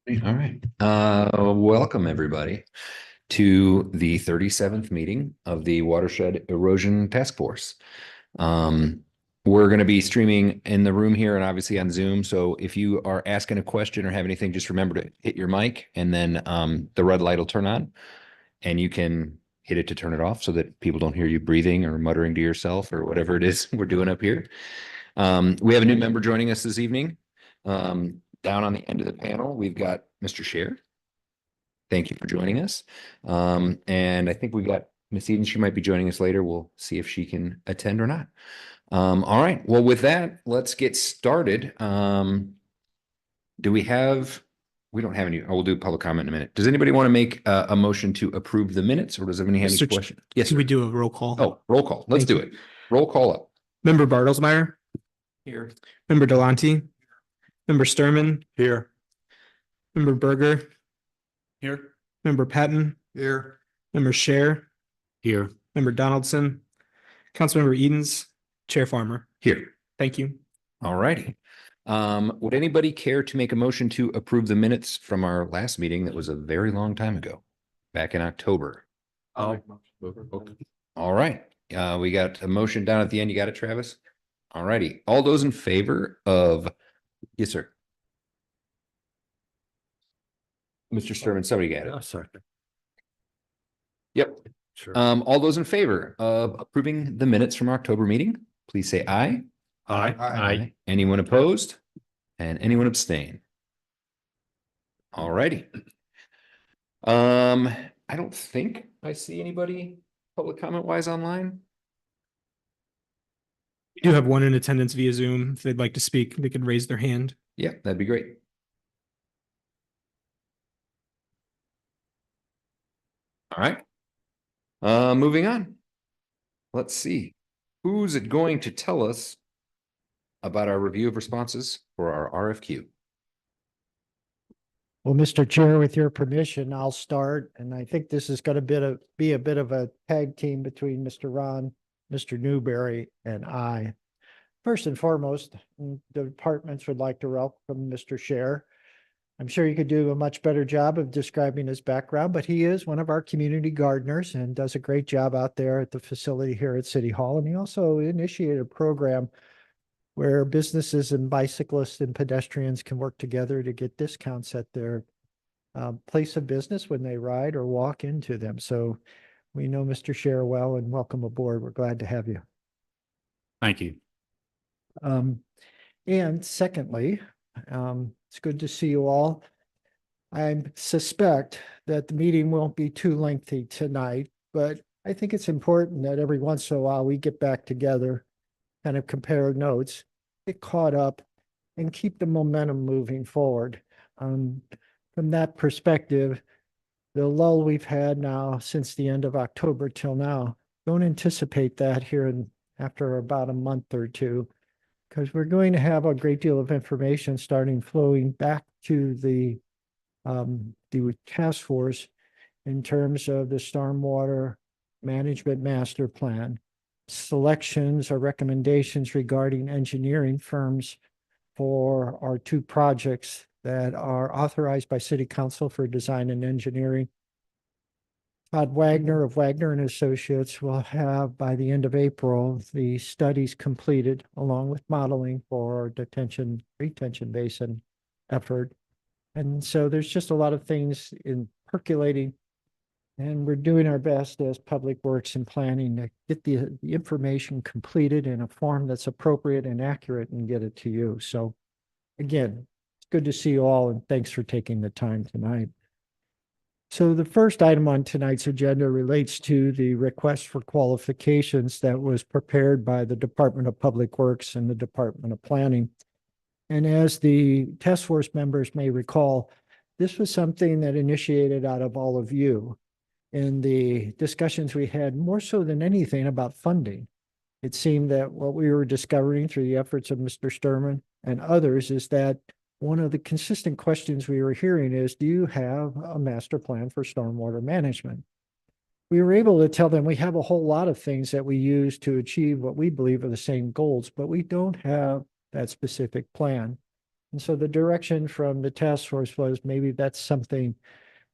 All right. Welcome everybody to the 37th meeting of the Watershed Erosion Task Force. Um, we're going to be streaming in the room here and obviously on Zoom. So if you are asking a question or have anything, just remember to hit your mic and then the red light will turn on and you can hit it to turn it off so that people don't hear you breathing or muttering to yourself or whatever it is we're doing up here. We have a new member joining us this evening. Down on the end of the panel, we've got Mr. Scher. Thank you for joining us. And I think we got Miss Eden. She might be joining us later. We'll see if she can attend or not. All right. Well, with that, let's get started. Do we have, we don't have any, we'll do public comment in a minute. Does anybody want to make a motion to approve the minutes or does anybody have any Mr. question? Yes, Can we sir. do a roll call? Oh, roll call. Let's do it. Roll call up. Member Bartlesmeyer, Here. Member Delonte, Member Sturman, Here. Member Berger, Here. Member Patton, Here. Member Scher, Here. Member Donaldson, Councilmember Edens, Chair Farmer. Here. Thank you. All righty. Would anybody care to make a motion to approve the minutes from our last meeting that was a very long time ago, back in October? All right. We got a motion down at the end. You got it, Travis? All righty. All those in favor of, yes, sir. Mr. Sturman, somebody got it. Sorry. Yep. Sure. All those in favor of approving the minutes from our October meeting, please say aye. Aye. Anyone opposed? And anyone abstain? All righty. I don't think I see anybody public comment wise online. We do have one in attendance via Zoom. If they'd like to speak, they could raise their hand. Yeah, that'd be great. All right. Moving on. Let's see. Who's it going to tell us about our review of responses for our RFQ? Well, Mr. Chair, with your permission, I'll start, and I think this is going to be a bit of a tag team between Mr. Ron, Mr. Newberry, and I. First and foremost, the departments would like to welcome Mr. Scher. I'm sure you could do a much better job of describing his background, but he is one of our community gardeners and does a great job out there at the facility here at City Hall. And he also initiated a program where businesses and bicyclists and pedestrians can work together to get discounts at their place of business when they ride or walk into them. So we know Mr. Scher well and welcome aboard. We're glad to have you. Thank you. And secondly, it's good to see you all. I suspect that the meeting won't be too lengthy tonight, but I think it's important that every once in a while we get back together, kind of compare notes, get caught up, and keep the momentum moving forward. From that perspective, the lull we've had now since the end of October till now, don't anticipate that here after about a month or two, because we're going to have a great deal of information starting flowing back to the task force in terms of the stormwater management master plan, selections or recommendations regarding engineering firms for our two projects that are authorized by City Council for design and engineering. Todd Wagner of Wagner and Associates will have by the end of April the studies completed along with modeling for detention retention basin effort. And so there's just a lot of things in percolating, and we're doing our best as Public Works and Planning to get the information completed in a form that's appropriate and accurate and get it to you. So again, it's good to see you all, and thanks for taking the time tonight. So the first item on tonight's agenda relates to the request for qualifications that was prepared by the Department of Public Works and the Department of Planning. And as the task force members may recall, this was something that initiated out of all of you in the discussions we had, more so than anything about funding. It seemed that what we were discovering through the efforts of Mr. Sturman and others is that one of the consistent questions we were hearing is, do you have a master plan for stormwater management? We were able to tell them we have a whole lot of things that we use to achieve what we believe are the same goals, but we don't have that specific plan. And so the direction from the task force was maybe that's something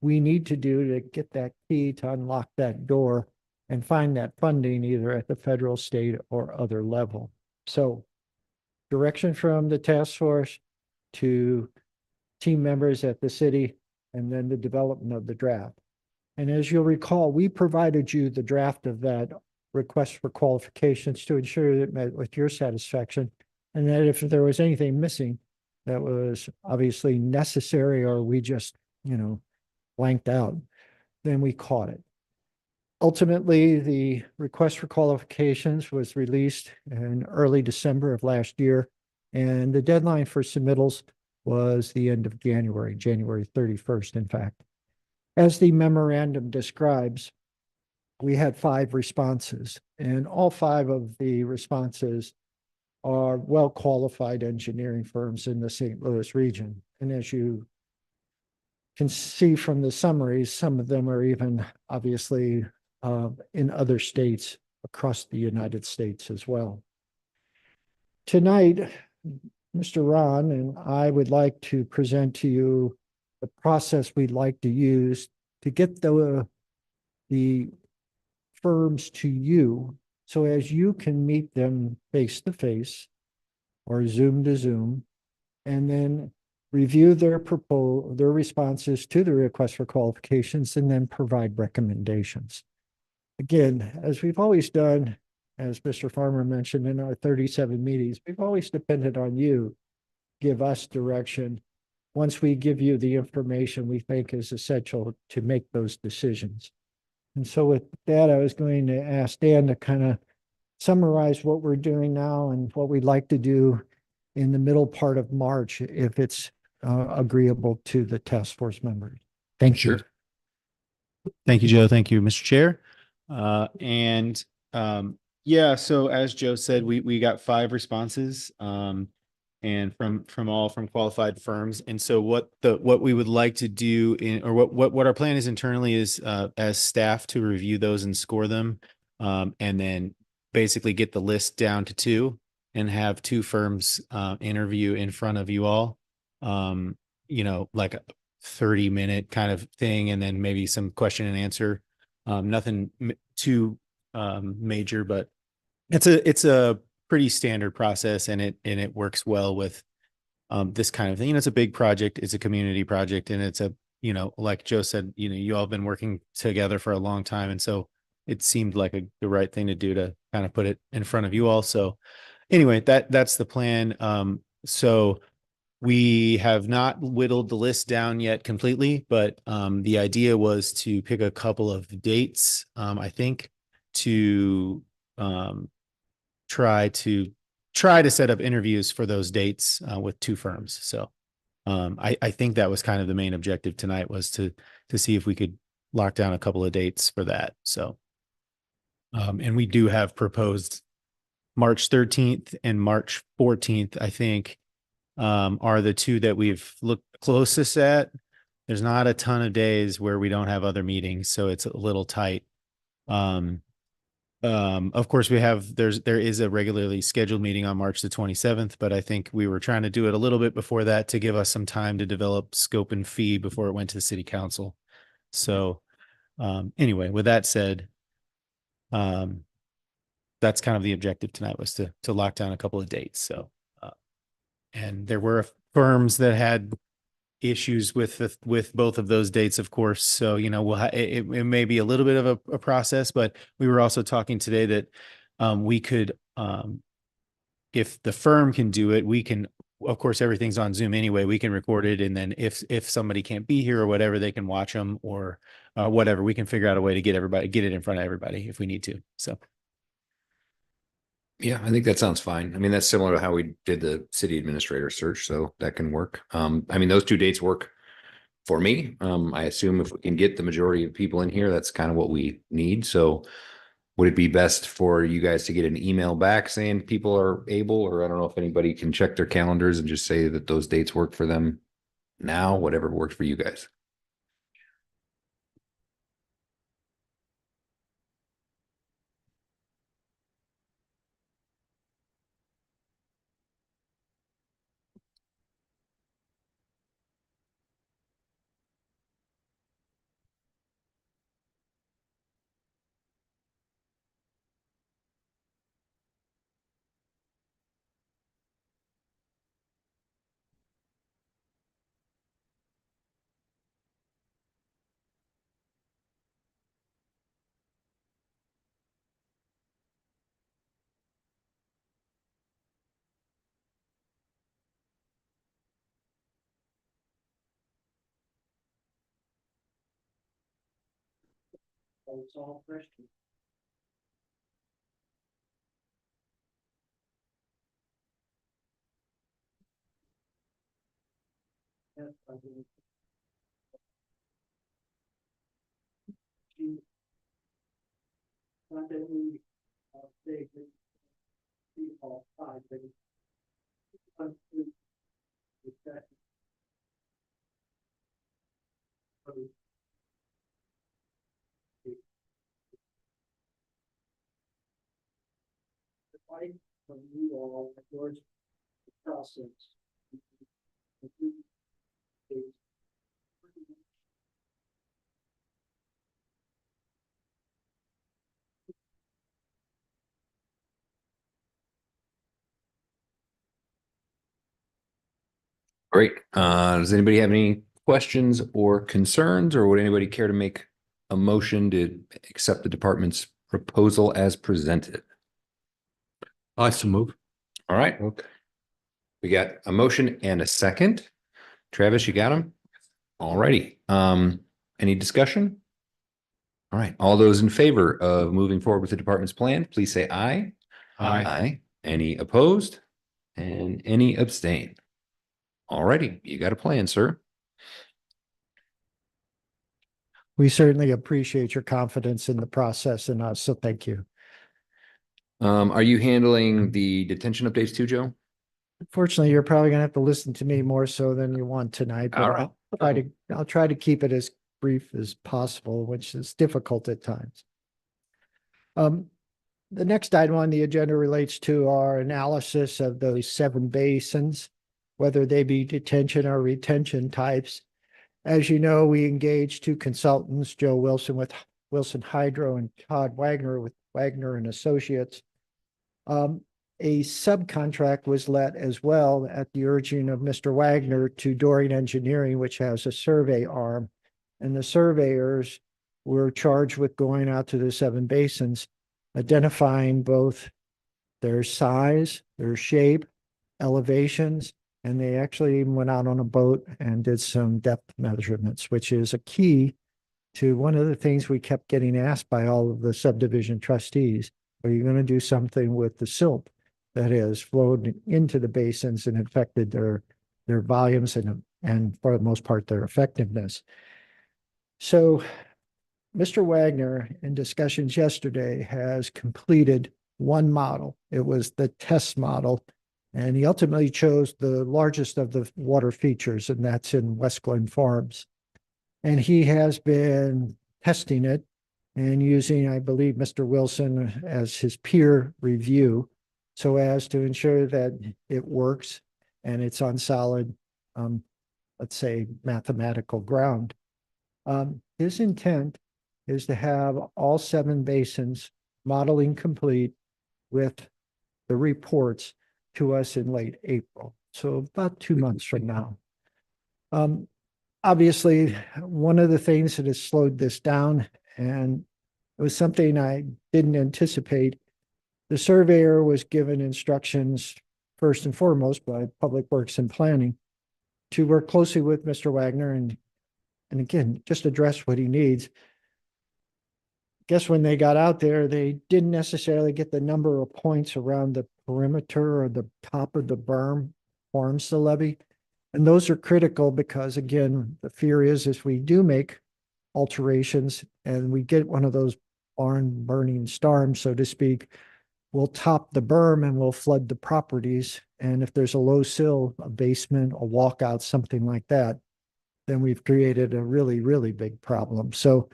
we need to do to get that key to unlock that door and find that funding either at the federal, state, or other level. So direction from the task force to team members at the city, and then the development of the draft. And as you'll recall, we provided you the draft of that request for qualifications to ensure that it met with your satisfaction. And that if there was anything missing that was obviously necessary or we just, blanked out, then we caught it. Ultimately, the request for qualifications was released in early December of last year, and the deadline for submittals was the end of January, January 31st, in fact. As the memorandum describes, we had 5 responses, and all 5 of the responses are well-qualified engineering firms in the St. Louis region. And as you can see from the summaries, some of them are even obviously in other states across the United States as well. Tonight, Mr. Ron and I would like to present to you the process we'd like to use to get the firms to you. So as you can meet them face to face or Zoom to Zoom, and then review their responses to the request for qualifications, and then provide recommendations. Again, as we've always done, as Mr. Farmer mentioned in our 37 meetings, we've always depended on you give us direction. Once we give you the information we think is essential to make those decisions. And so with that, I was going to ask Dan to kind of summarize what we're doing now and what we'd like to do in the middle part of March, if it's agreeable to the task force members. Thank you. Sure. Thank you, Joe. Thank you, Mr. Chair. Yeah, so as Joe said, we got 5 responses, and from qualified firms. And so what we would like to do what our plan is internally is as staff to review those and score them, and then basically get the list down to 2 and have 2 firms interview in front of you all, like a 30-minute kind of thing, and then maybe some question and answer. Nothing too major, but it's a pretty standard process, and it works well with this kind of thing. It's a big project, it's a community project, and it's like Joe said, you all have been working together for a long time, and so it seemed like the right thing to do to kind of put it in front of you all. So anyway, that's the plan. So we have not whittled the list down yet completely, but the idea was to pick a couple of dates, I think, to try to set up interviews for those dates with 2 firms. So I think that was kind of the main objective tonight, was to see if we could lock down a couple of dates for that. So and we do have proposed March 13th and March 14th, I think, are the 2 that we've looked closest at. There's not a ton of days where we don't have other meetings, so it's a little tight. Of course, there is a regularly scheduled meeting on March the 27th, but I think we were trying to do it a little bit before that to give us some time to develop scope and fee before it went to the city council. So anyway, with that said, that's kind of the objective tonight, was to lock down a couple of dates. So and there were firms that had issues with both of those dates, of course. So, it may be a little bit of a process, but we were also talking today that we could, if the firm can do it, we can, of course, everything's on Zoom anyway, we can record it. And then if somebody can't be here or whatever, they can watch them, or whatever. We can figure out a way to get it in front of everybody if we need to. So. Yeah, I think that sounds fine. I mean, that's similar to how we did the city administrator search, so that can work. I mean, those 2 dates work for me. I assume if we can get the majority of people in here, that's kind of what we need. So would it be best for you guys to get an email back saying people are able, or I don't know if anybody can check their calendars and just say that those dates work for them now, whatever works for you guys? Great. Does anybody have any questions or concerns, or would anybody care to make a motion to accept the department's proposal as presented? I so move. All right. Okay. We got a motion and a second. Travis, you got him? All righty. Any discussion? All right. All those in favor of moving forward with the department's plan, please say aye. Aye. Any opposed? And any abstain? All righty. You got a plan, sir. We certainly appreciate your confidence in the process and us, so thank you. Are you handling the detention updates too, Joe? Unfortunately, you're probably gonna have to listen to me more so than you want tonight, All but right. I'll try to keep it as brief as possible, which is difficult at times. The next item on the agenda relates to our analysis of those 7 basins, whether they be detention or retention types. As you know, we engaged 2 consultants, Joe Wilson with Wilson Hydro and Todd Wagner with Wagner and Associates. A subcontract was let as well at the urging of Mr. Wagner to Dorian Engineering, which has a survey arm. And the surveyors were charged with going out to the 7 basins, identifying both their size, their shape, elevations, and they actually even went out on a boat and did some depth measurements, which is a key to one of the things we kept getting asked by all of the subdivision trustees. Are you going to do something with the silt that has flowed into the basins and affected their volumes and for the most part, their effectiveness? So Mr. Wagner, in discussions yesterday, has completed 1 model. It was the test model, and he ultimately chose the largest of the water features, and that's in West Glen Farms. And he has been testing it and using, I believe, Mr. Wilson as his peer review so as to ensure that it works and it's on solid, let's say, mathematical ground. His intent is to have all 7 basins modeling complete with the reports to us in late April. So about 2 months from now. Obviously, one of the things that has slowed this down, and it was something I didn't anticipate, the surveyor was given instructions first and foremost by Public Works and Planning to work closely with Mr. Wagner and again, just address what he needs. Guess when they got out there, they didn't necessarily get the number of points around the perimeter or the top of the berm forms the levee. And those are critical because, again, the fear is if we do make alterations and we get one of those barn burning storms, so to speak, we'll top the berm and we'll flood the properties. And if there's a low sill, a basement, a walkout, something like that, then we've created a really, really big problem. So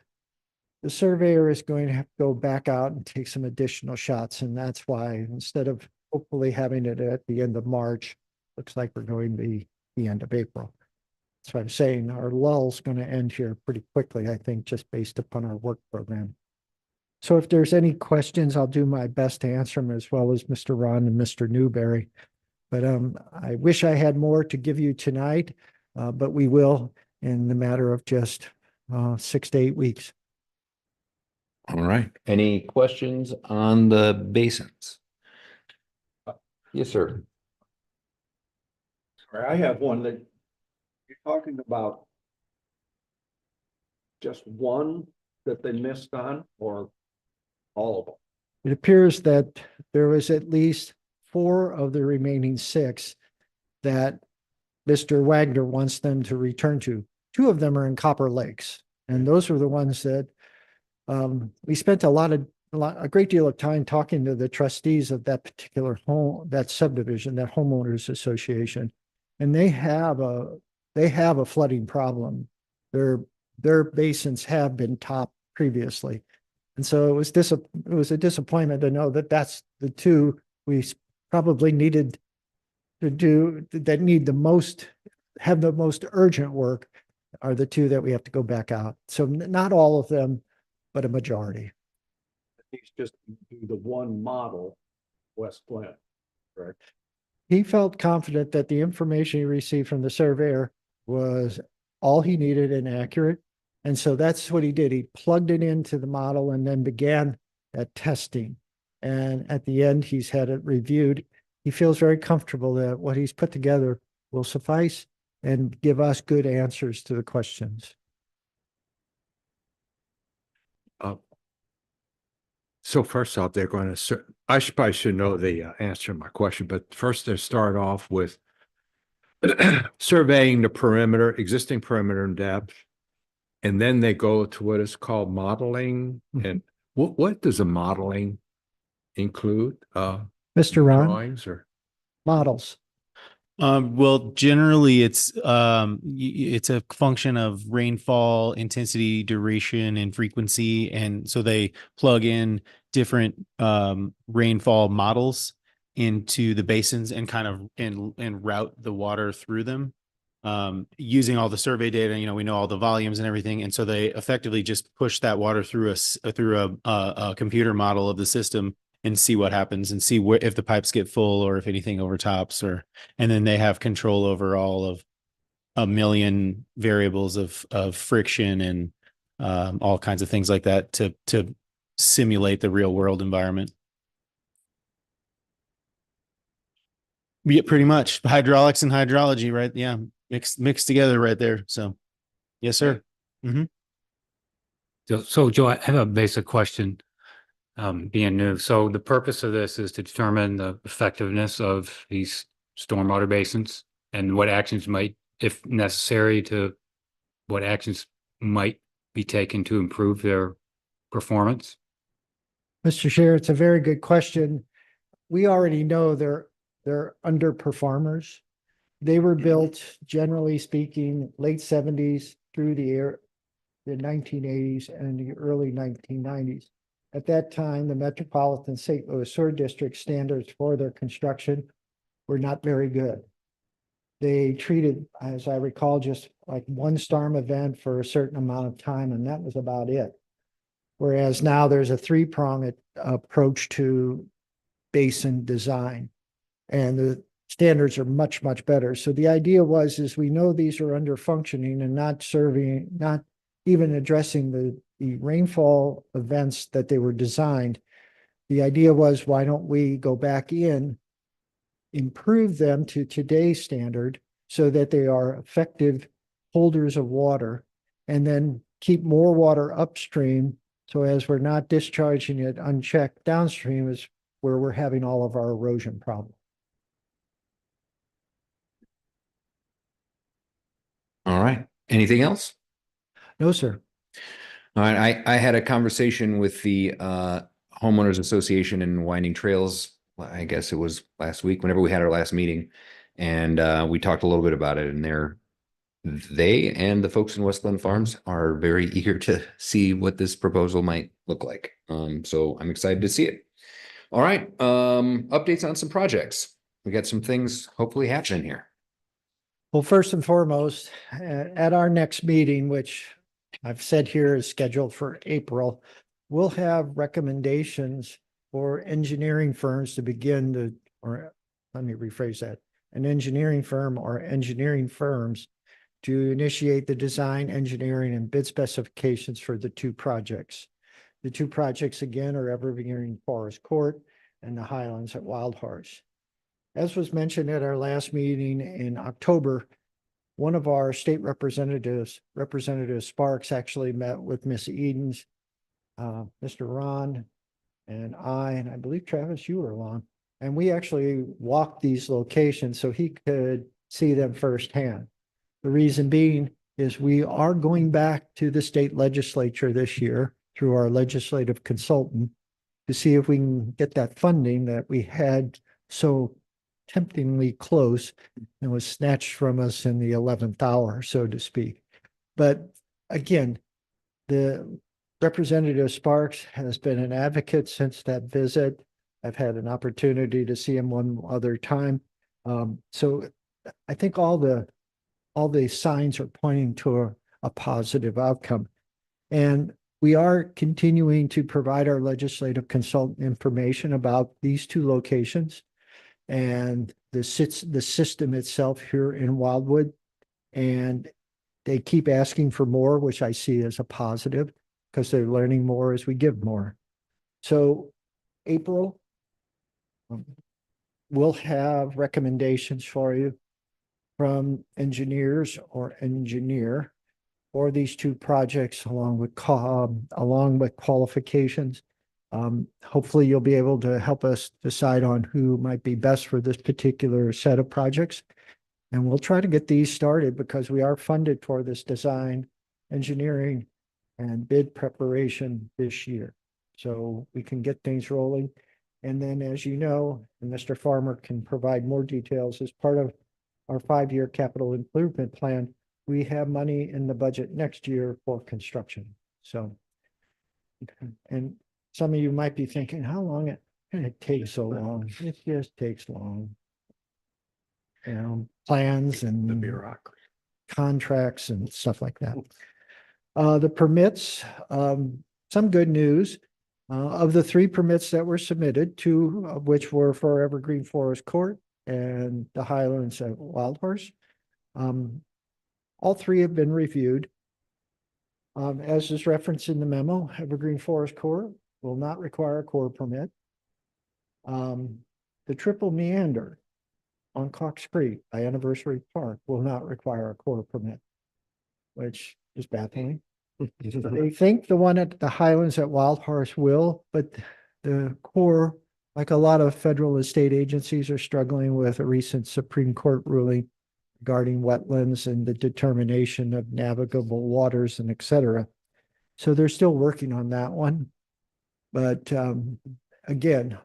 the surveyor is going to have to go back out and take some additional shots. And that's why instead of hopefully having it at the end of March, looks like we're going to be the end of April. That's what I'm saying. Our lull's going to end here pretty quickly, I think, just based upon our work program. So if there's any questions, I'll do my best to answer them, as well as Mr. Ron and Mr. Newberry. But I wish I had more to give you tonight, but we will in the matter of just 6 to 8 weeks. All right. Any questions on the basins? Yes, sir. Sorry, I have one that you're talking about just one that they missed on, or all of them? It appears that there was at least 4 of the remaining 6 that Mr. Wagner wants them to return to. 2 of them are in Copper Lakes, and those are the ones that we spent a great deal of time talking to the trustees of that particular home, that subdivision, that homeowners association, and they have a flooding problem. Their basins have been topped previously. And so it was a disappointment to know that that's the 2 we probably needed to do that have the most urgent work are the 2 that we have to go back out. So not all of them, but a majority. He's just do the one model, West Glen, correct? He felt confident that the information he received from the surveyor was all he needed and accurate. And so that's what he did. He plugged it into the model and then began that testing. And at the end, he's had it reviewed. He feels very comfortable that what he's put together will suffice and give us good answers to the questions. So first off, they're going to, probably should know the answer to my question, but first they start off with surveying the perimeter, existing perimeter in depth. And then they go to what is called modeling. And what does a modeling include? Mr. Ron, Drawings or? models. Well, generally it's a function of rainfall, intensity, duration, and frequency. And so they plug in different rainfall models into the basins and kind of and route the water through them. Using all the survey data, we know all the volumes and everything. And so they effectively just push that water through a computer model of the system and see what happens and see if the pipes get full or if anything overtops and then they have control over all of 1 million variables of friction and all kinds of things like that to simulate the real world environment. Yeah, pretty much hydraulics and hydrology, right? Yeah. Mixed together right there. So, yes, sir. So Joe, I have a basic question, being new. So the purpose of this is to determine the effectiveness of these stormwater basins and what actions might, if necessary, be taken to improve their performance. Mr. Chair, it's a very good question. We already know they're underperformers. They were built, generally speaking, late 70s through the 1980s and the early 1990s. At that time, the Metropolitan St. Louis Sewer District standards for their construction were not very good. They treated, as I recall, just like one storm event for a certain amount of time, and that was about it. Whereas now there's a 3-pronged approach to basin design, and the standards are much, much better. So the idea is we know these are under functioning and not even addressing the rainfall events that they were designed. The idea was, why don't we go back in, improve them to today's standard so that they are effective holders of water, and then keep more water upstream. So as we're not discharging it unchecked downstream is where we're having all of our erosion problems. All right. Anything else? No, sir. All right. I had a conversation with the homeowners association in Winding Trails. I guess it was last week, whenever we had our last meeting, and we talked a little bit about it. And they and the folks in West Glen Farms are very eager to see what this proposal might look like. So I'm excited to see it. All right. Updates on some projects. We got some things hopefully happening here. Well, first and foremost, at our next meeting, which I've said here is scheduled for April, we'll have recommendations for engineering firms to begin or let me rephrase that, an engineering firm or engineering firms to initiate the design, engineering, and bid specifications for the 2 projects. The 2 projects, again, are Evergreen Forest Court and the Highlands at Wild Horse. As was mentioned at our last meeting in October, one of our state representatives, Representative Sparks, actually met with Miss Edens, Mr. Ron, and I believe Travis, you were along. And we actually walked these locations so he could see them firsthand. The reason being is we are going back to the state legislature this year through our legislative consultant to see if we can get that funding that we had so temptingly close and was snatched from us in the 11th hour, so to speak. But again, the Representative Sparks has been an advocate since that visit. I've had an opportunity to see him one other time. So I think all the signs are pointing to a positive outcome. And we are continuing to provide our legislative consultant information about these two locations and the system itself here in Wildwood. And they keep asking for more, which I see as a positive because they're learning more as we give more. So April, we'll have recommendations for you from engineers or engineer for these two projects along with qualifications. Hopefully you'll be able to help us decide on who might be best for this particular set of projects. And we'll try to get these started because we are funded for this design, engineering, and bid preparation this year. So we can get things rolling. And then, as you know, and Mr. Farmer can provide more details, as part of our 5-year capital improvement plan, we have money in the budget next year for construction. So, and some of you might be thinking, how long it takes so long? It just takes long. You know, plans and The bureaucracy. contracts and stuff like that. The permits, some good news. Of the 3 permits that were submitted, 2 of which were for Evergreen Forest Court and the Highlands at Wild Horse. All 3 have been reviewed. As is referenced in the memo, Evergreen Forest Court will not require a core permit. The Triple Meander on Cox Creek by Anniversary Park will not require a core permit, which is baffling. They think the one at the Highlands at Wild Horse will, but the Corps, like a lot of federal estate agencies, are struggling with a recent Supreme Court ruling regarding wetlands and the determination of navigable waters and et cetera. So they're still working on that one. But again,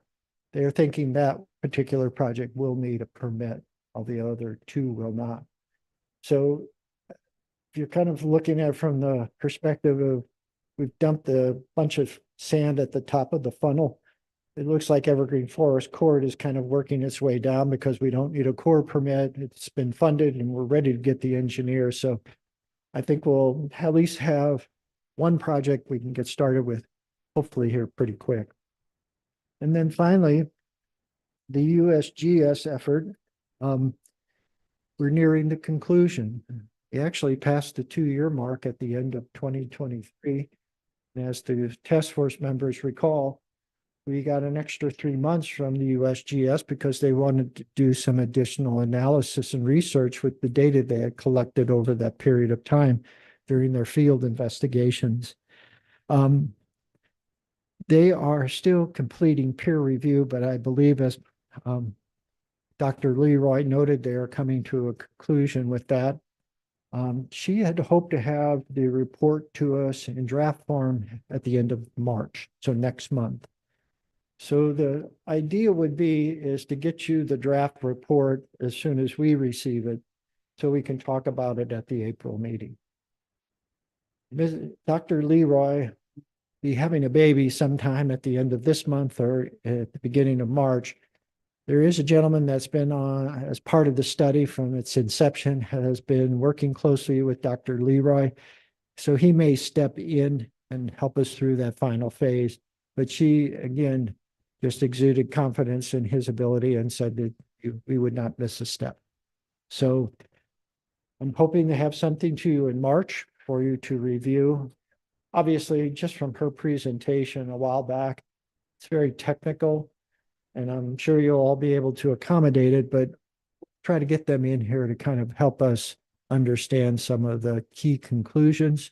they're thinking that particular project will need a permit, while the other 2 will not. So if you're kind of looking at it from the perspective of we've dumped a bunch of sand at the top of the funnel, it looks like Evergreen Forest Court is kind of working its way down because we don't need a core permit. It's been funded and we're ready to get the engineer. So I think we'll at least have one project we can get started with, hopefully here pretty quick. And then finally, the USGS effort, we're nearing the conclusion. We actually passed the 2-year mark at the end of 2023. And as the task force members recall, we got an extra 3 months from the USGS because they wanted to do some additional analysis and research with the data they had collected over that period of time during their field investigations. They are still completing peer review, but I believe, as Dr. Leroy noted, they are coming to a conclusion with that. She had hoped to have the report to us in draft form at the end of March, so next month. So the idea would be is to get you the draft report as soon as we receive it, so we can talk about it at the April meeting. Dr. Leroy be having a baby sometime at the end of this month or at the beginning of March. There is a gentleman that's been on as part of the study from its inception, has been working closely with Dr. Leroy. So he may step in and help us through that final phase. But she, again, just exuded confidence in his ability and said that we would not miss a step. So I'm hoping to have something to you in March for you to review. Obviously, just from her presentation a while back, it's very technical, and I'm sure you'll all be able to accommodate it, but try to get them in here to kind of help us understand some of the key conclusions.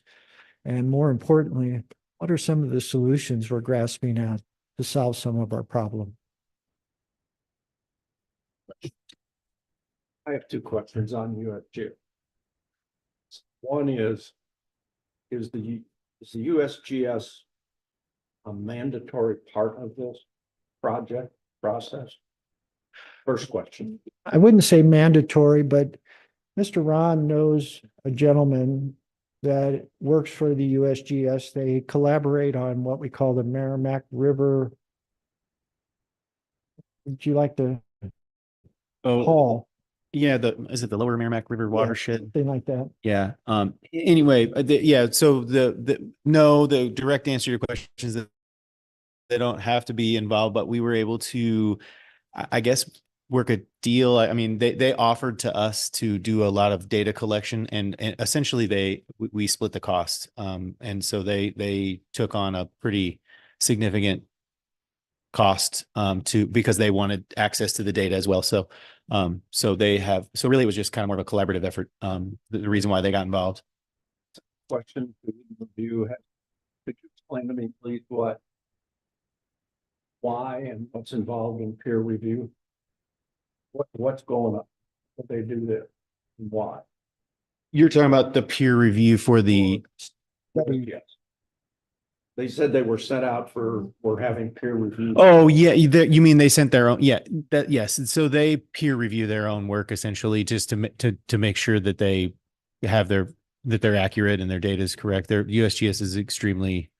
And more importantly, what are some of the solutions we're grasping at to solve some of our problem? I have two questions on USGS. One is the USGS a mandatory part of this project process? First question. I wouldn't say mandatory, but Mr. Ron knows a gentleman that works for the USGS. They collaborate on what we call the Merrimack River. Would you like to Oh, call, yeah, is it the Lower Merrimack River Watershed? something like that? Yeah. Anyway, yeah. So the direct answer to your question is that they don't have to be involved, but we were able to, I guess, work a deal. I mean, they offered to us to do a lot of data collection, and essentially we split the cost. And so they took on a pretty significant cost because they wanted access to the data as well. So really it was just kind of more of a collaborative effort. The reason why they got involved. Question to review. Could you explain to me, please, why and what's involved in peer review? What's going on? What they do there and why? You're talking about the peer review for the Yes. They said they were set out for having peer review. Oh, yeah, you mean they sent their own? Yeah, yes. So they peer review their own work essentially just to make sure that they have that they're accurate and their data is correct. Their USGS is extremely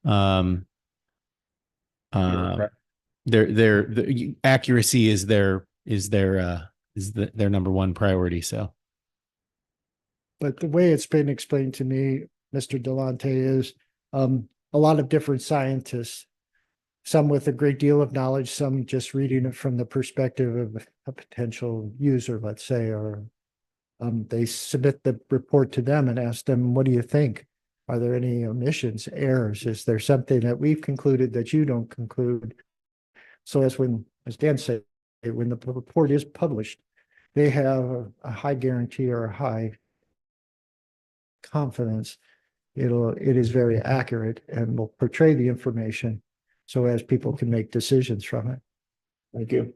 their accuracy is their number one priority. So But the way it's been explained to me, Mr. Delante, is a lot of different scientists, some with a great deal of knowledge, some just reading it from the perspective of a potential user, let's say, or they submit the report to them and ask them, what do you think? Are there any omissions, errors? Is there something that we've concluded that you don't conclude? So as Dan said, when the report is published, they have a high guarantee or a high confidence it is very accurate and will portray the information so as people can make decisions from it. Thank you.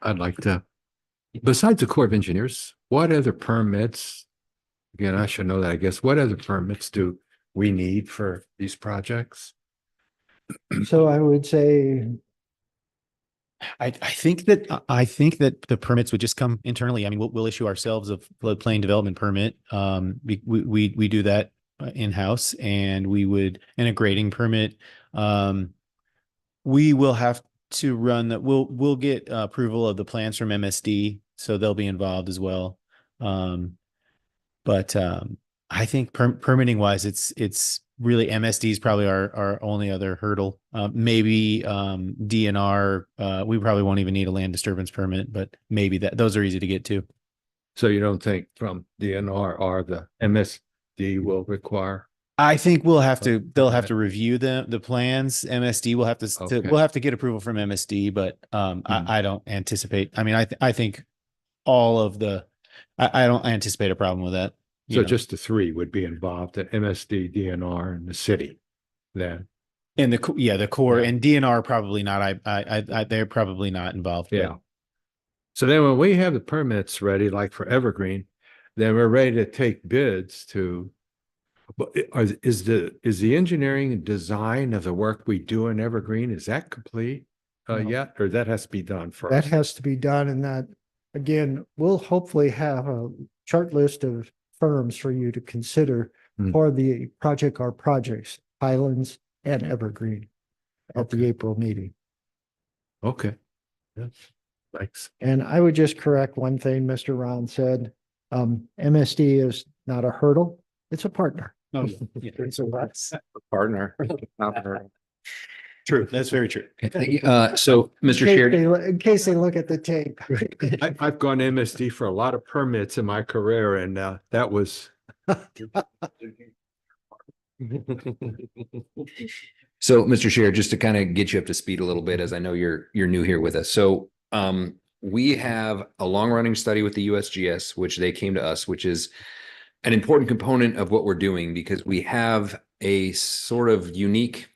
I'd like to, besides the Corps of Engineers, what other permits? Again, I should know that, I guess. What other permits do we need for these projects? So I would say, I think that the permits would just come internally. I mean, we'll issue ourselves a floodplain development permit. We do that in-house, and and a grading permit. We will have to run that. We'll get approval of the plans from MSD, so they'll be involved as well. But I think permitting wise, it's really MSD is probably our only other hurdle. Maybe DNR, we probably won't even need a land disturbance permit, but maybe those are easy to get to. So you don't think from DNR or the MSD will require? I think they'll have to review the plans. MSD will have to, Okay. we'll have to get approval from MSD, but I don't anticipate. I mean, I think I don't anticipate a problem with that. So just the three would be involved, the MSD, DNR, and the city then? And the Corps Yeah. and DNR probably not. They're probably not involved. but- Yeah. So then when we have the permits ready, like for Evergreen, then we're ready to take bids to, but is the engineering and design of the work we do in Evergreen, is that complete No. yet? Or that has to be done that first? has to be done, and that, again, we'll hopefully have a chart list of firms for you to consider Hmm. for the project or projects, Highlands and Evergreen, at the Okay. April meeting. Okay. Yes. Thanks. And I would just correct one thing Mr. Ron said. MSD is not a hurdle, it's a partner. Oh, yeah. It's a what? Partner. Not her. True. That's very true. So, Mr. Chair, In case they look at the tape. I've gone MSD for a lot of permits in my career, and that was. So, Mr. Chair, just to kind of get you up to speed a little bit, as I know you're new here with us. So, we have a long-running study with the USGS, which they came to us, which is an important component of what we're doing because we have a sort of unique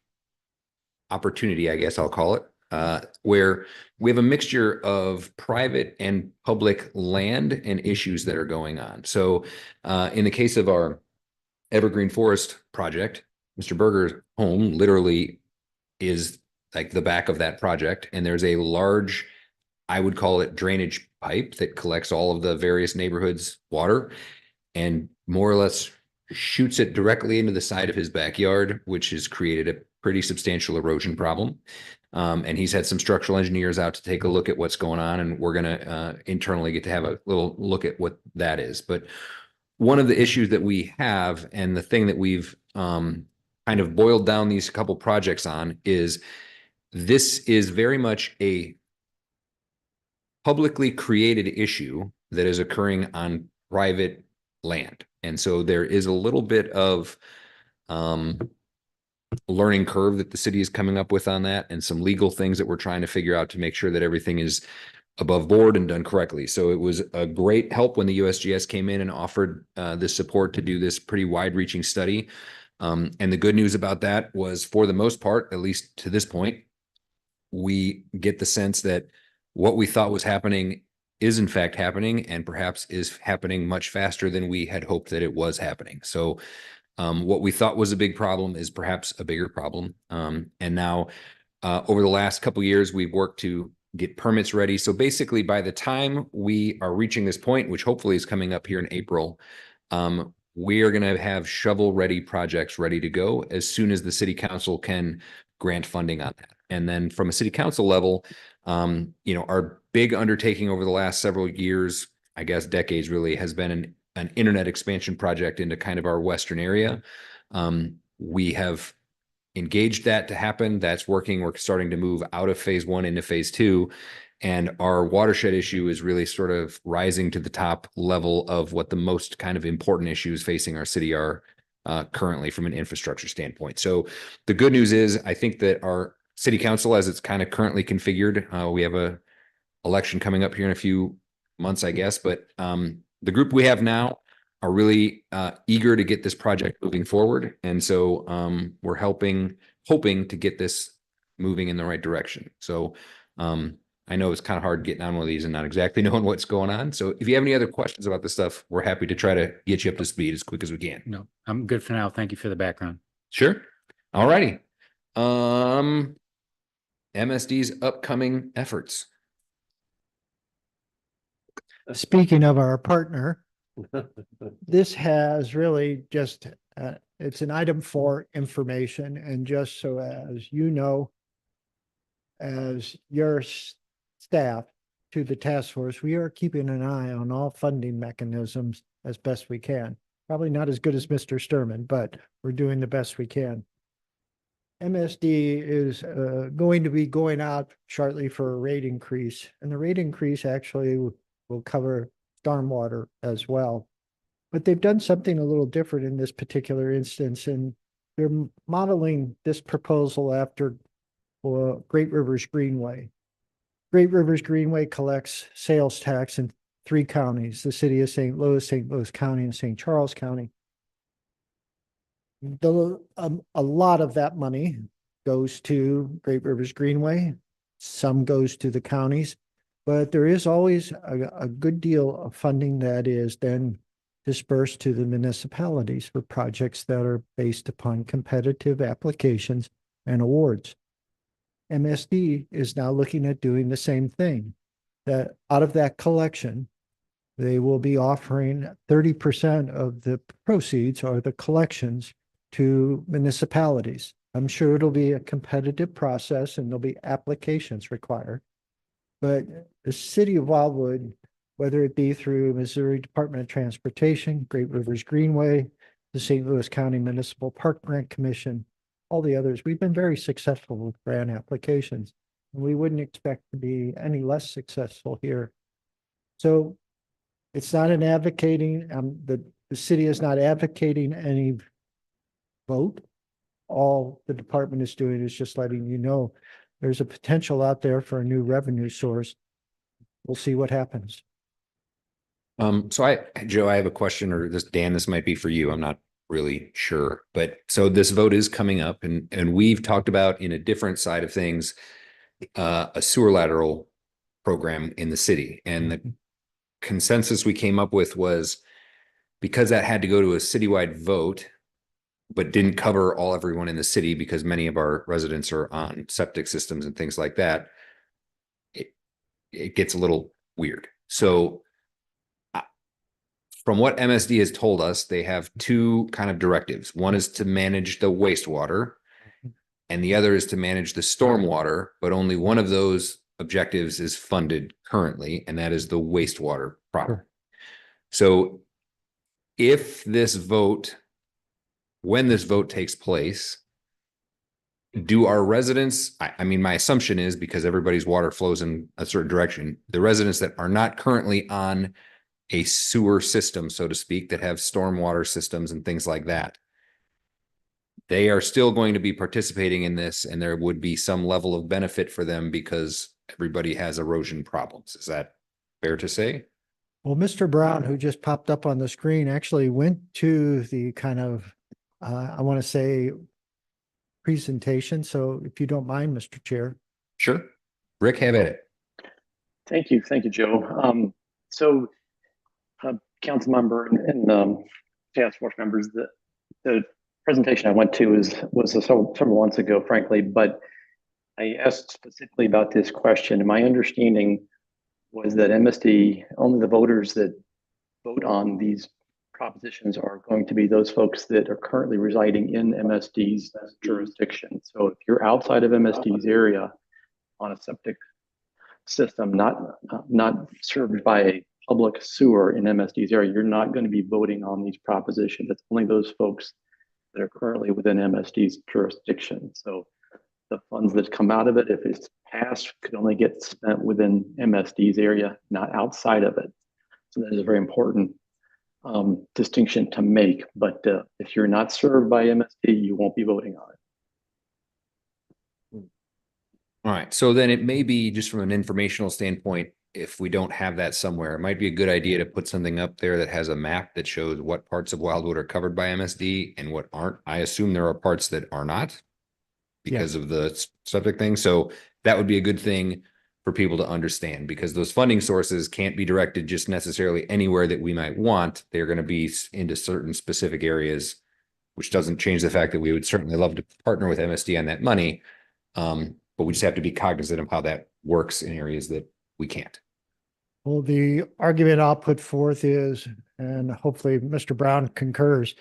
opportunity, I guess I'll call it, where we have a mixture of private and public land and issues that are going on. So in the case of our Evergreen Forest project, Mr. Berger's home literally is like the back of that project. And there's a large, I would call it drainage pipe that collects all of the various neighborhoods' water and more or less shoots it directly into the side of his backyard, which has created a pretty substantial erosion problem. And he's had some structural engineers out to take a look at what's going on, and we're going to internally get to have a little look at what that is. But one of the issues that we have, and the thing that we've kind of boiled down these couple projects on, is this is very much a publicly created issue that is occurring on private land. And so there is a little bit of learning curve that the city is coming up with on that, and some legal things that we're trying to figure out to make sure that everything is above board and done correctly. So it was a great help when the USGS came in and offered this support to do this pretty wide-reaching study. And the good news about that was, for the most part, at least to this point, we get the sense that what we thought was happening is in fact happening, and perhaps is happening much faster than we had hoped that it was happening. So what we thought was a big problem is perhaps a bigger problem. And now over the last couple of years, we've worked to get permits ready. So basically, by the time we are reaching this point, which hopefully is coming up here in April, we are going to have shovel-ready projects ready to go as soon as the city council can grant funding on that. And then from a city council level, our big undertaking over the last several years, I guess decades really, has been an internet expansion project into kind of our western area. We have engaged that to happen. That's working. We're starting to move out of phase 1 into phase 2. And our watershed issue is really sort of rising to the top level of what the most kind of important issues facing our city are currently from an infrastructure standpoint. So the good news is, I think that our city council, as it's kind of currently configured, we have a election coming up here in a few months, I guess, but the group we have now are really eager to get this project moving forward. And so we're hoping to get this moving in the right direction. So I know it's kind of hard getting on one of these and not exactly knowing what's going on. So if you have any other questions about this stuff, we're happy to try to get you up to speed as quick as we can. No, I'm good for now. Thank you for the background. Sure. All righty. MSD's upcoming efforts. Speaking of our partner, this has really just, it's an item for information, and just so as you know, as your staff to the task force, we are keeping an eye on all funding mechanisms as best we can. Probably not as good as Mr. Sturman, but we're doing the best we can. MSD is going to be going out shortly for a rate increase, and the rate increase actually will cover stormwater as well. But they've done something a little different in this particular instance, and they're modeling this proposal after Great Rivers Greenway. Great Rivers Greenway collects sales tax in 3 counties, the city of St. Louis County, and St. Charles County. A lot of that money goes to Great Rivers Greenway. Some goes to the counties, but there is always a good deal of funding that is then dispersed to the municipalities for projects that are based upon competitive applications and awards. MSD is now looking at doing the same thing, that out of that collection, they will be offering 30% of the proceeds or the collections to municipalities. I'm sure it'll be a competitive process and there'll be applications required. But the city of Wildwood, whether it be through Missouri Department of Transportation, Great Rivers Greenway, the St. Louis County Municipal Park Grant Commission, all the others, we've been very successful with grant applications. And we wouldn't expect to be any less successful here. So it's not an advocating, the city is not advocating any vote. All the department is doing is just letting you know there's a potential out there for a new revenue source. we'll see what happens. Joe, I have a question, or Dan, this might be for you. I'm not really sure, but so this vote is coming up, and we've talked about in a different side of things, a sewer lateral program in the city, and the consensus we came up with was because that had to go to a citywide vote, but didn't cover everyone in the city because many of our residents are on septic systems and things like that. It gets a little weird. So from what MSD has told us, they have two kind of directives. One is to manage the wastewater, and the other is to manage the stormwater, but only one of those objectives is funded currently, and that is the wastewater problem. Sure. So if this vote, when this vote takes place, do our residents, I mean, my assumption is because everybody's water flows in a certain direction, the residents that are not currently on a sewer system, so to speak, that have stormwater systems and things like that, they are still going to be participating in this, and there would be some level of benefit for them because everybody has erosion problems. Is that fair to say? Well, Mr. Brown, who just popped up on the screen, actually went to the kind of, I want to say, presentation. So if you don't mind, Mr. Chair. Sure. Rick, have at it. Thank you, Joe. Council member and task force members, the presentation I went to was several months ago, frankly, but I asked specifically about this question. And my understanding was that MSD, only the voters that vote on these propositions are going to be those folks that are currently residing in MSD's jurisdiction. So if you're outside of MSD's area on a septic system, not served by a public sewer in MSD's area, you're not going to be voting on these propositions. It's only those folks that are currently within MSD's jurisdiction. So the funds that come out of it, if it's passed, could only get spent within MSD's area, not outside of it. So that is a very important distinction to make. But if you're not served by MSD, you won't be voting on it. All right. So then it may be, just from an informational standpoint, if we don't have that somewhere, it might be a good idea to put something up there that has a map that shows what parts of Wildwood are covered by MSD and what aren't. I assume there are parts that are not because of the subject thing. So that would be a good thing for people to understand, because those funding sources can't be directed just necessarily anywhere that we might want. They're going to be into certain specific areas, which doesn't change the fact that we would certainly love to partner with MSD on that money. But we just have to be cognizant of how that works in areas that we can't. Well, the argument I'll put forth is, and hopefully Mr. Brown concurs,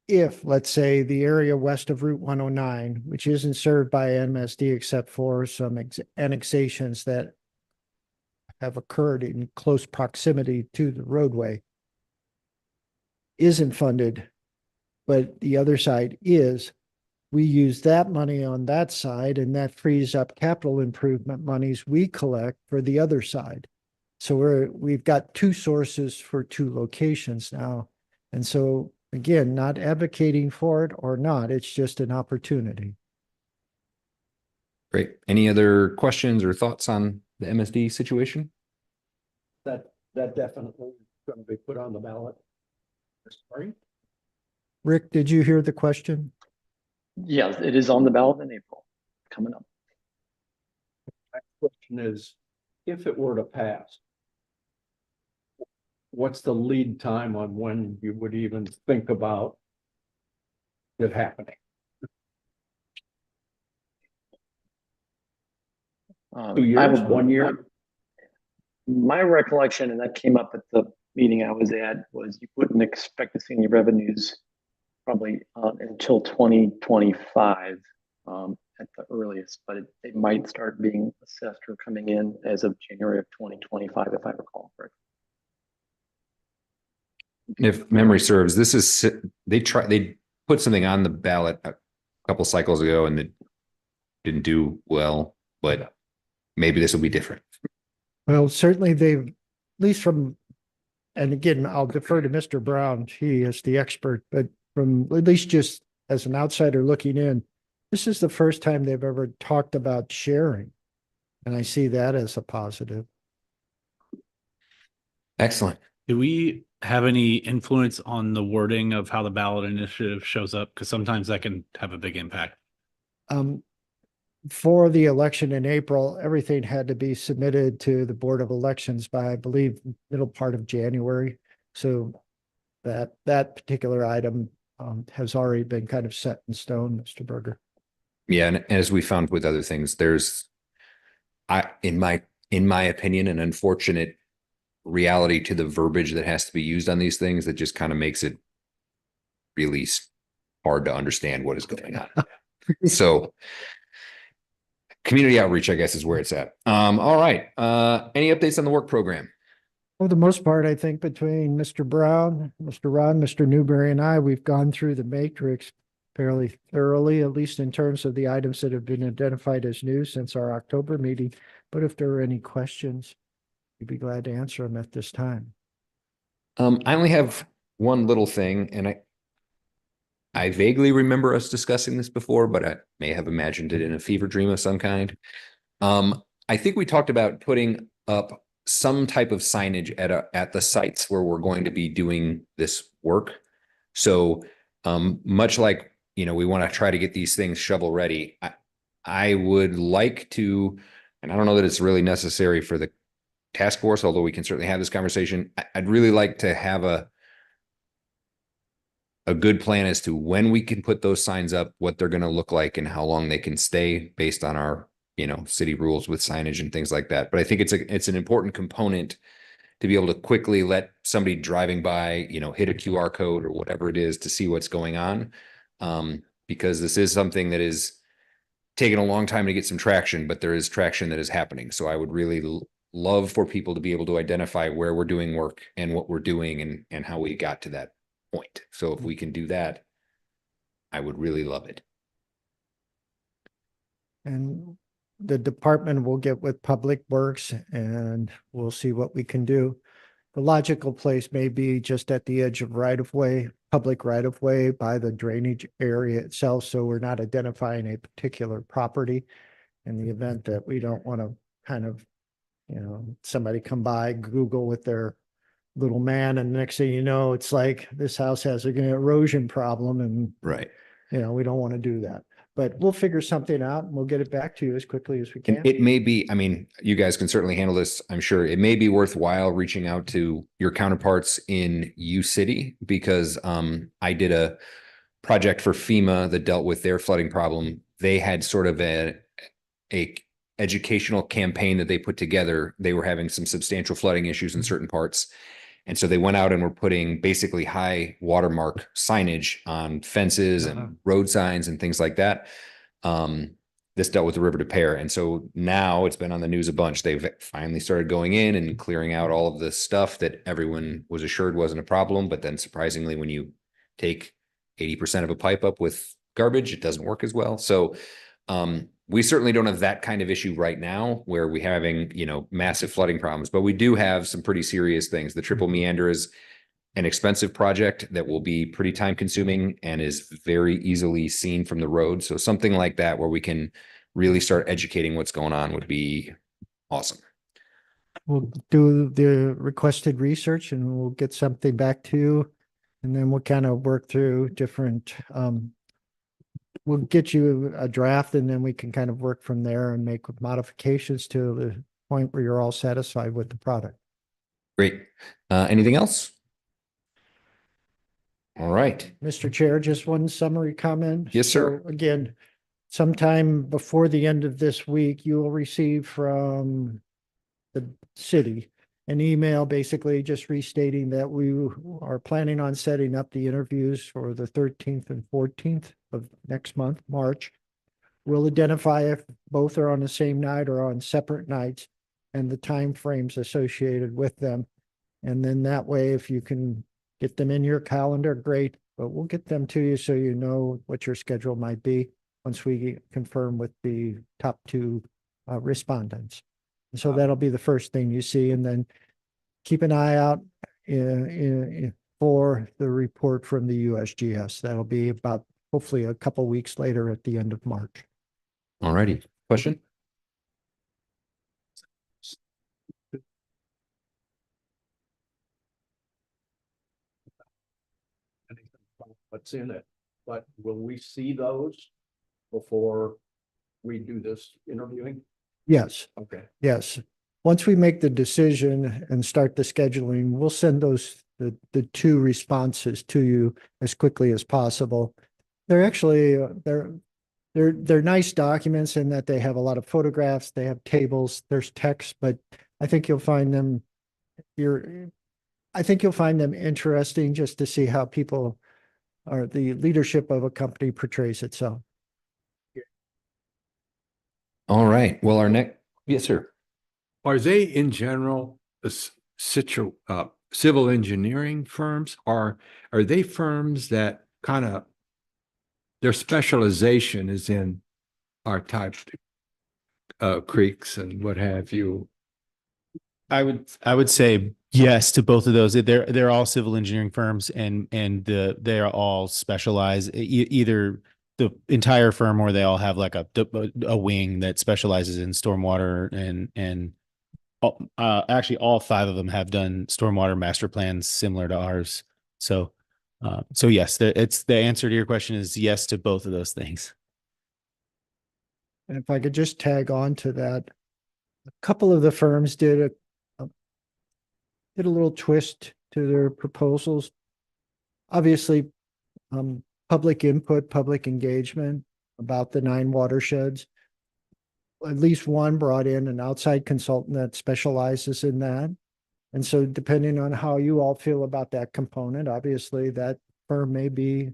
if, let's say, the area west of Route 109, which isn't served by MSD except for some annexations that have occurred in close proximity to the roadway, isn't funded, but the other side is, we use that money on that side, and that frees up capital improvement monies we collect for the other side. So we've got two sources for two locations now. And so again, not advocating for it or not, it's just an opportunity. Great. Any other questions or thoughts on the MSD situation? That definitely is going to be put on the ballot this spring. Rick, did you hear the question? Yes, it is on the ballot in April, coming up. My question is, if it were to pass, what's the lead time on when you would even think about it happening? 2 years, 1 year? My recollection, and that came up at the meeting I was at, was you wouldn't expect to see any revenues probably until 2025 at the earliest, but they might start being assessed or coming in as of January of 2025, if I recall correctly. If memory serves, this is, they put something on the ballot a couple cycles ago and it didn't do well, but maybe this will be different. Well, certainly they've, at least from, and again, I'll defer to Mr. Brown, he is the expert, but from at least just as an outsider looking in, this is the first time they've ever talked about sharing. And I see that as a positive. Excellent. Do we have any influence on the wording of how the ballot initiative shows up? Because sometimes that can have a big impact. For the election in April, everything had to be submitted to the Board of Elections by, I believe, middle part of January. So that particular item has already been kind of set in stone, Mr. Berger. Yeah, and as we found with other things, there's in my opinion, an unfortunate reality to the verbiage that has to be used on these things that just kind of makes it really hard to understand what is going on. So community outreach, I guess, is where it's at. All right. Any updates on the work program? For the most part, I think between Mr. Brown, Mr. Ron, Mr. Newberry, and I, we've gone through the matrix fairly thoroughly, at least in terms of the items that have been identified as new since our October meeting. But if there are any questions, we'd be glad to answer them at this time. I only have one little thing, and I vaguely remember us discussing this before, but I may have imagined it in a fever dream of some kind. I think we talked about putting up some type of signage at the sites where we're going to be doing this work. So much like, we want to try to get these things shovel ready. I would like to, and I don't know that it's really necessary for the task force, although we can certainly have this conversation. I'd really like to have a good plan as to when we can put those signs up, what they're going to look like, and how long they can stay based on our, city rules with signage and things like that. But I think it's an important component to be able to quickly let somebody driving by, hit a QR code or whatever it is to see what's going on. Because this is something that is taking a long time to get some traction, but there is traction that is happening. So I would really love for people to be able to identify where we're doing work and what we're doing and how we got to that point. So if we can do that, I would really love it. And the department will get with Public Works and we'll see what we can do. The logical place may be just at the edge of public right of way by the drainage area itself. So we're not identifying a particular property in the event that we don't want to kind of, somebody come by, Google with their little man, and the next thing you know, it's like this house has an erosion problem, and Right. we don't want to do that. But we'll figure something out and we'll get it back to you as quickly as we can. And it may be, you guys can certainly handle this. I'm sure it may be worthwhile reaching out to your counterparts in U City, because I did a project for FEMA that dealt with their flooding problem. They had sort of a educational campaign that they put together. They were having some substantial flooding issues in certain parts. And so they went out and were putting basically high watermark signage on fences and road signs and things like that. This dealt with the River de Pear. And so now it's been on the news a bunch. They've finally started going in and clearing out all of the stuff that everyone was assured wasn't a problem. But then surprisingly, when you take 80% of a pipe up with garbage, it doesn't work as well. So we certainly don't have that kind of issue right now where we're having, massive flooding problems, but we do have some pretty serious things. The triple meander is an expensive project that will be pretty time consuming and is very easily seen from the road. So something like that where we can really start educating what's going on would be awesome. We'll do the requested research and we'll get something back to you. And then we'll kind of work through different, we'll get you a draft and then we can kind of work from there and make modifications to the point where you're all satisfied with the product. Great. Anything else? All right. Mr. Chair, just one summary comment. Yes, sir. So again, sometime before the end of this week, you will receive from the city an email basically just restating that we are planning on setting up the interviews for the 13th and 14th of next month, March. We'll identify if both are on the same night or on separate nights and the time frames associated with them. And then that way, if you can get them in your calendar, great, but we'll get them to you so you know what your schedule might be once we confirm with the top two respondents. And so that'll be the first thing you see, and then keep an eye out for the report from the USGS. That'll be about hopefully a couple weeks later at the end of March. All righty. Question? what's in it. But will we see those before we do this interviewing? Yes, Okay. yes. Once we make the decision and start the scheduling, we'll send the two responses to you as quickly as possible. They're actually, they're nice documents in that they have a lot of photographs, they have tables, there's text, but I think you'll find them, I think you'll find them interesting just to see how people or the leadership of a company portrays itself. All right. Well, our next, yes, sir. Are they in general civil engineering firms, or are they firms that kind of their specialization is in our type creeks and what have you? I would say yes to both of those. They're all civil engineering firms, and they are all specialized, either the entire firm or they all have like a wing that specializes in stormwater, and actually all five of them have done stormwater master plans similar to ours. So yes, it's the answer to your question is yes to both of those things. And if I could just tag on to that, a couple of the firms did a little twist to their proposals. Obviously, public input, public engagement about the 9 watersheds. At least one brought in an outside consultant that specializes in that. And so depending on how you all feel about that component, obviously that firm may be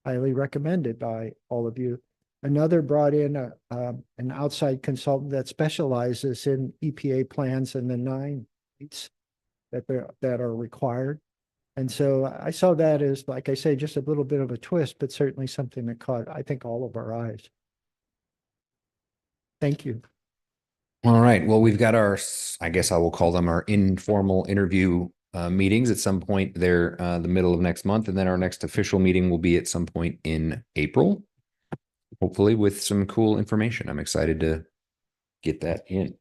highly recommended by all of you. Another brought in an outside consultant that specializes in EPA plans and the 9 that are required. And so I saw that as, like I say, just a little bit of a twist, but certainly something that caught, I think, all of our eyes. Thank you. All right. Well, we've got our, I guess I will call them our informal interview meetings at some point there, the middle of next month. And then our next official meeting will be at some point in April, hopefully with some cool information. I'm excited to get that in.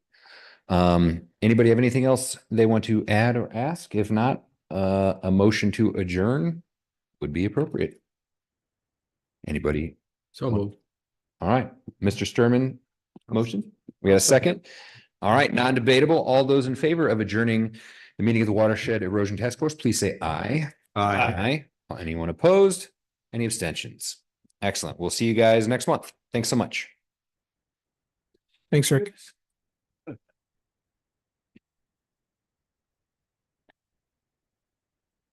Anybody have anything else they want to add or ask? If not, a motion to adjourn would be appropriate. Anybody? So moved. All right, Mr. Sturman, motion. We got a second. All right, non-debatable. All those in favor of adjourning the meeting of the Watershed Erosion Task Force, please say aye. Aye. Anyone opposed? Any abstentions? Excellent. We'll see you guys next month. Thanks so much. Thanks, Rick.